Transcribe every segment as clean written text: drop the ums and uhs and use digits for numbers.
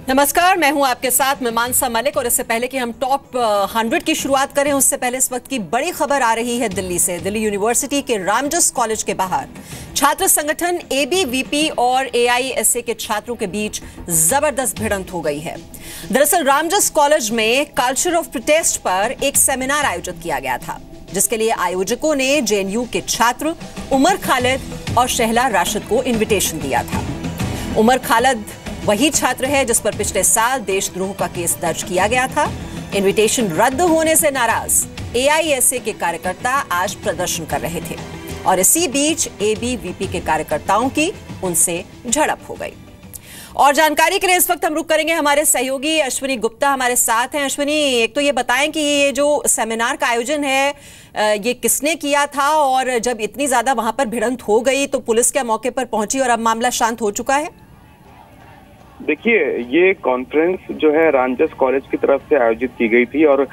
नमस्कार, मैं हूं आपके साथ मैं मानसा मलिक। और इससे पहले कि हम टॉप 100 की शुरुआत करें, उससे पहले इस वक्त की बड़ी खबर आ रही है दिल्ली से। दिल्ली यूनिवर्सिटी के रामजस कॉलेज के बाहर छात्र संगठन एबीवीपी और एआईएसए के छात्रों के बीच जबरदस्त भिड़ंत हो गई है। दरअसल रामजस कॉलेज में कल्चर ऑफ प्रोटेस्ट पर एक सेमिनार आयोजित किया गया था, जिसके लिए आयोजकों ने जेएनयू के छात्र उमर खालिद और शहला राशिद को इन्विटेशन दिया था। उमर खालिद वही छात्र है जिस पर पिछले साल देशद्रोह का केस दर्ज किया गया था। इन्विटेशन रद्द होने से नाराज एआईएसए के कार्यकर्ता आज प्रदर्शन कर रहे थे और इसी बीच एबीवीपी के कार्यकर्ताओं की उनसे झड़प हो गई। और जानकारी के लिए इस वक्त हम रुक करेंगे, हमारे सहयोगी अश्विनी गुप्ता हमारे साथ हैं। अश्विनी, एक तो ये बताएं कि ये जो सेमिनार का आयोजन है ये किसने किया था, और जब इतनी ज्यादा वहां पर भिड़ंत हो गई तो पुलिस क्या मौके पर पहुंची और अब मामला शांत हो चुका है? देखिए, ये कॉन्फ्रेंस जो है रामजस कॉलेज की तरफ से आयोजित की गई थी और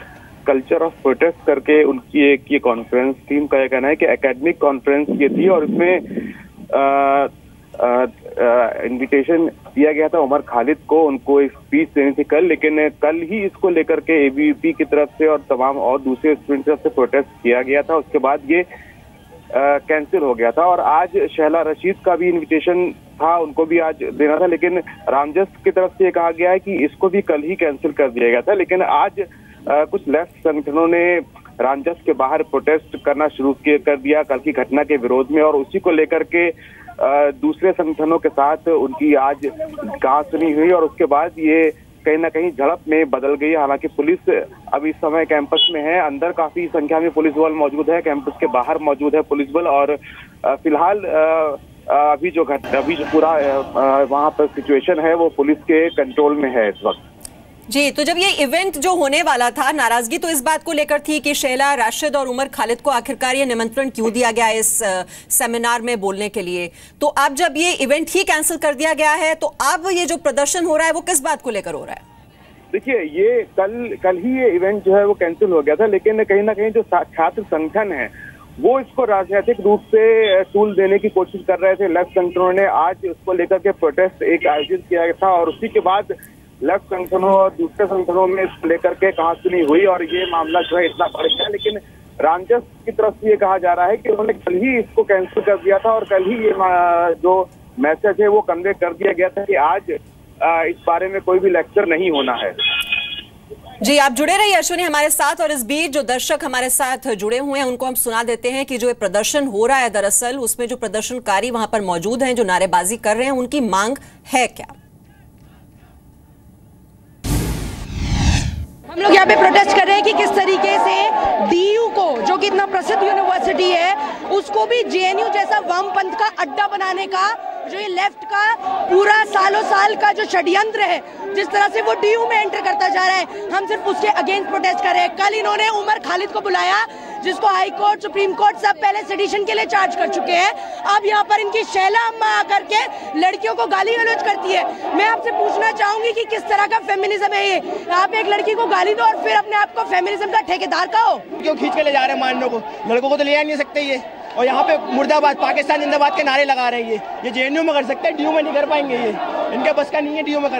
कल्चर ऑफ प्रोटेस्ट करके उनकी एक ये कॉन्फ्रेंस थी। उनका ये कहना है कि एकेडमिक कॉन्फ्रेंस ये थी और इसमें इनविटेशन दिया गया था उमर खालिद को, उनको एक स्पीच देनी थी कल, लेकिन कल ही इसको लेकर के एबीवीपी की तरफ से और तमाम और दूसरे स्टूडेंट की तरफ से प्रोटेस्ट किया गया था। उसके बाद ये कैंसिल हो गया था और आज शहला रशीद का भी इनविटेशन था, उनको भी आज देना था, लेकिन रामजस की तरफ से कहा गया है कि इसको भी कल ही कैंसिल कर दिया गया था। लेकिन आज कुछ लेफ्ट संगठनों ने रामजस के बाहर प्रोटेस्ट करना शुरू कर दिया कल की घटना के विरोध में, और उसी को लेकर के दूसरे संगठनों के साथ उनकी आज कहासुनी हुई और उसके बाद ये कहीं ना कहीं झड़प में बदल गई। हालांकि पुलिस अब इस समय कैंपस में है, अंदर काफी संख्या में पुलिस बल मौजूद है, कैंपस के बाहर मौजूद है पुलिस बल, और फिलहाल अभी जो पूरा वहां पर सिचुएशन है वो पुलिस के कंट्रोल में है इस वक्त। जी, तो जब ये इवेंट जो होने वाला था, नाराजगी तो इस बात को लेकर थी कि शहला राशिद और उमर खालिद को आखिरकार ये निमंत्रण क्यों दिया गया इस सेमिनार में बोलने के लिए। तो अब जब ये इवेंट ही कैंसिल कर दिया गया है तो अब ये जो प्रदर्शन हो रहा है वो किस बात को लेकर हो रहा है? देखिए, ये कल ही ये इवेंट जो है वो कैंसिल हो गया था, लेकिन कहीं ना कहीं जो छात्र संगठन है वो इसको राजनीतिक रूप से टूल देने की कोशिश कर रहे थे। लेफ्ट संगठनों ने आज उसको लेकर के प्रोटेस्ट एक आयोजित किया था और उसी के बाद लेफ्ट संगठनों और दूसरे संगठनों में इसको लेकर के कहासुनी हुई और ये मामला जो है इतना बढ़ गया। लेकिन रामजस की तरफ से ये कहा जा रहा है कि उन्होंने कल ही इसको कैंसिल कर दिया था और कल ही ये जो मैसेज है वो कन्वे कर दिया गया था कि आज इस बारे में कोई भी लेक्चर नहीं होना है। जी, आप जुड़े रहिए अश्विनी हमारे साथ। और इस बीच जो दर्शक हमारे साथ जुड़े हुए हैं उनको हम सुना देते हैं कि जो प्रदर्शन हो रहा है, दरअसल उसमें जो प्रदर्शनकारी वहां पर मौजूद हैं, जो नारेबाजी कर रहे हैं, उनकी मांग है क्या? हम लोग यहाँ पे प्रोटेस्ट कर रहे हैं कि किस तरीके से डीयू को, जो कि इतना प्रसिद्ध यूनिवर्सिटी है, उसको भी जेएनयू जैसा वामपंथ का अड्डा बनाने का जो ये लेफ्ट का पूरा सालों साल का जो षड्यंत्र है, जिस तरह से वो डीयू में एंटर करता जा रहा है, हम सिर्फ उसके अगेंस्ट प्रोटेस्ट कर रहे हैं। कल इन्होंने उमर खालिद को बुलाया, जिसको हाई कोर्ट, सुप्रीम कोर्ट सब पहले सेडिशन के लिए चार्ज कर चुके हैं। अब यहाँ पर इनकी शैला अम्मा आकर के लड़कियों को गाली गलौज करती है। मैं आपसे पूछना चाहूंगी कि किस तरह का फेमिनिज्म है ये? आप एक लड़की को गाली दो और फिर अपने आप को फेमिनिज्म का ठेकेदार कहो। क्यों खींच के ले जा रहे हैं मानने को? लड़कों को तो ले आ नहीं सकते ये, और यहाँ पे मुर्दाबाद, पाकिस्तान जिंदाबाद के नारे लगा रहे हैं। ये जेएनयू में कर सकते हैं, डीयू में नहीं कर पाएंगे, ये इनके बस का नहीं है डीयू में कर।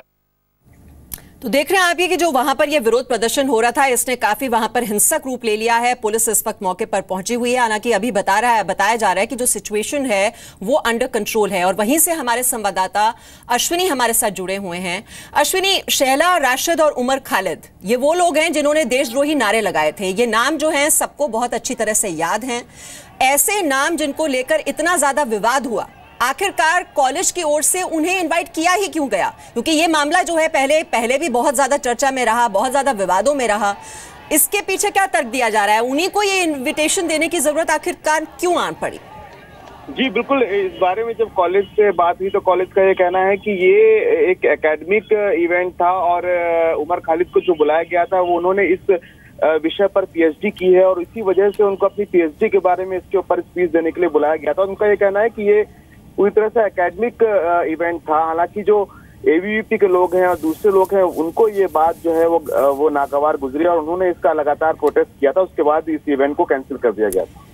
तो देख रहे हैं आप ये कि जो वहां पर ये विरोध प्रदर्शन हो रहा था, इसने काफी वहां पर हिंसक रूप ले लिया है। पुलिस इस वक्त मौके पर पहुंची हुई है। हालांकि अभी बताया जा रहा है कि जो सिचुएशन है वो अंडर कंट्रोल है। और वहीं से हमारे संवाददाता अश्विनी हमारे साथ जुड़े हुए हैं। अश्विनी, शहला राशिद और उमर खालिद ये वो लोग हैं जिन्होंने देशद्रोही नारे लगाए थे। ये नाम जो है सबको बहुत अच्छी तरह से याद हैं। ऐसे नाम जिनको लेकर इतना ज्यादा विवाद हुआ, आखिरकार कॉलेज की ओर से उन्हें इनवाइट किया ही क्यों गया? क्योंकि ये मामला जो है पहले भी बहुत ज्यादा चर्चा में रहा, बहुत ज्यादा विवादों में रहा। इसके पीछे क्या तर्क दिया जा रहा है? उन्हीं को ये इनविटेशन देने की जरूरत आखिरकार क्यों आन पड़ी? जी बिल्कुल, इस बारे में जब कॉलेज से बात हुई तो कॉलेज का ये कहना है कि ये एक एकेडमिक इवेंट था और उमर खालिद को जो बुलाया गया था वो उन्होंने इस विषय पर पीएचडी की है और इसी वजह से उनको अपनी पीएचडी के बारे में इसके ऊपर स्पीच देने के लिए बुलाया गया था। उनका ये कहना है कि ये पूरी तरह से एकेडमिक इवेंट था। हालांकि जो एबीवीपी के लोग हैं और दूसरे लोग हैं उनको ये बात जो है वो नागवार गुजरी और उन्होंने इसका लगातार प्रोटेस्ट किया था। उसके बाद इस इवेंट को कैंसिल कर दिया गया था।